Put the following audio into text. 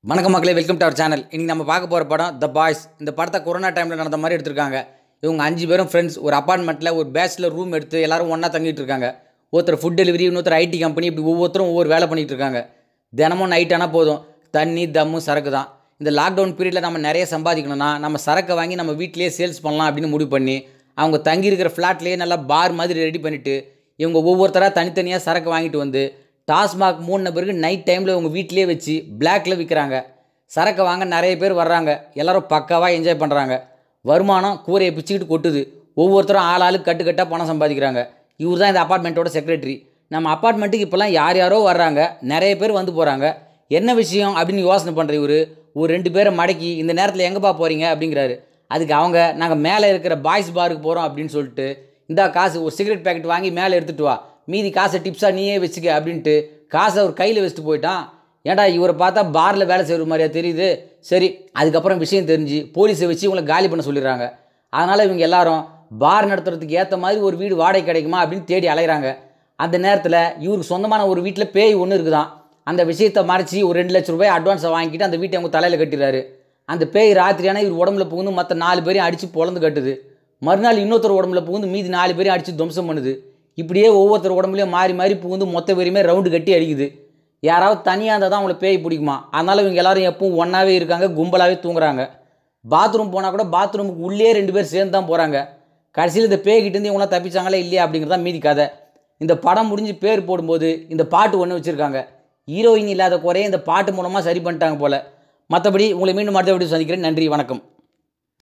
வணக்கம் மக்களே, welcome to our channel. இன்றைக்கி நம்ம பார்க்க போகிற படம் த பாய்ஸ். இந்த படத்தை கொரோனா டைமில் நடந்த மாதிரி எடுத்திருக்காங்க. இவங்க 5 பேரும் ஃப்ரெண்ட்ஸ் ஒரு அப்பார்ட்மெண்ட்டில் ஒரு பேச்சுலர் ரூம் எடுத்து எல்லோரும் ஒன்றா தங்கிட்டு இருக்காங்க. ஒருத்தர் ஃபுட் டெலிவரி, இன்னொருத்தர் ஐடி கம்பெனி, இப்படி ஒவ்வொருத்தரும் ஒவ்வொரு வேலை பண்ணிகிட்டு இருக்காங்க. தினமும் நைட் ஆனால் போதும், தண்ணி தம்மு சரக்கு தான். இந்த லாக்டவுன் பீரியடில் நம்ம நிறைய சம்பாதிக்கணும்னா நம்ம சரக்கை வாங்கி நம்ம வீட்டிலேயே சேல்ஸ் பண்ணலாம் அப்படின்னு முடிவு பண்ணி அவங்க தங்கியிருக்கிற ஃப்ளாட்லேயே நல்லா பார் மாதிரி ரெடி பண்ணிவிட்டு இவங்க ஒவ்வொருத்தராக தனித்தனியாக சரக்கு வாங்கிட்டு வந்து டாஸ்மாக் 3 நபருக்கு நைட் டைமில் இவங்க வீட்டிலேயே வச்சு பிளாக்கில் விற்கிறாங்க. சரக்கை வாங்க நிறைய பேர் வர்றாங்க. எல்லோரும் பக்காவாக என்ஜாய் பண்ணுறாங்க. வருமானம் கூரையை பிச்சுக்கிட்டு கொட்டுது. ஒவ்வொருத்தரும் ஆளுக்கு கட்டுக்கட்டாக பணம் சம்பாதிக்கிறாங்க. இவர் தான் இந்த அப்பார்ட்மெண்ட்டோட செக்ரட்டரி. நம்ம அப்பார்ட்மெண்ட்டுக்கு இப்போல்லாம் யார் யாரோ வர்றாங்க, நிறைய பேர் வந்து போகிறாங்க. என்ன விஷயம் அப்படின்னு யோசனை பண்ணுற இவர் ஒரு 2 பேரை மடக்கி இந்த நேரத்தில் எங்கேப்பா போகிறீங்க அப்படிங்கிறாரு. அதுக்கு அவங்க, நாங்கள் மேலே இருக்கிற பாய்ஸ் பாருக்கு போகிறோம் அப்படின்னு சொல்லிட்டு, இந்த காசு ஒரு சிகரெட் பேக்கெட் வாங்கி மேலே எடுத்துகிட்டு வா, மீதி காசை டிப்ஸாக நீயே வச்சுக்க அப்படின்ட்டு காசை அவர் கையில் வச்சுட்டு போயிட்டான். ஏன்டா இவரை பார்த்தா பாரில் வேலை செய்கிற மாதிரியா தெரியுது. சரி, அதுக்கப்புறம் விஷயம் தெரிஞ்சு போலீஸை வச்சு இவங்களை காலி பண்ண சொல்லிடுறாங்க. அதனால் இவங்க எல்லாரும் பார் நடத்துறதுக்கு ஏற்ற மாதிரி ஒரு வீடு வாடகை கிடைக்குமா அப்படின்னு தேடி அலைகிறாங்க. அந்த நேரத்தில் இவருக்கு சொந்தமான ஒரு வீட்டில் பேய் ஒன்று இருக்குதான். அந்த விஷயத்தை மறைச்சி ஒரு 2 லட்ச ரூபாய் அட்வான்ஸை வாங்கிட்டு அந்த வீட்டை அவங்க தலையில் கட்டிடுறாரு. அந்த பேய் ராத்திரியான இவர் உடம்புல புகுந்து மற்ற 4 பேரையும் அடித்து பொழந்து கட்டுது. மறுநாள் இன்னொருத்தர் உடம்புல புகுந்து மீதி 4 பேரையும் அடித்து துவம்சம் பண்ணுது. இப்படியே ஒவ்வொருத்தர் உடம்புலையும் மாறி மாறி புகுந்து மொத்த பேருமே ரவுண்டு கட்டி அடிக்குது. யாராவது தனியாக இருந்தால் தான் அவங்கள பேய் பிடிக்குமா. அதனால் இவங்க எல்லோரும் எப்பவும் ஒன்றாவே இருக்காங்க, கும்பலாகவே தூங்குறாங்க. பாத்ரூம் போனால் கூட பாத்ரூமுக்கு உள்ளே 2 பேர் சேர்ந்து தான் போகிறாங்க. கடைசியில் இந்த பேய்கிட்டேருந்து இவங்களாம் தப்பிச்சாங்களே இல்லையா அப்படிங்கிறதா மீதி கதை. இந்த படம் முடிஞ்சு பேர் போடும்போது இந்த பாட்டு ஒன்று வச்சுருக்காங்க. ஹீரோயின் இல்லாத குறைய இந்த பாட்டு மூலமாக சரி பண்ணிட்டாங்க போல். மற்றபடி உங்களை மீண்டும் அடுத்த வீடியோ சந்திக்கிறேன். நன்றி, வணக்கம்.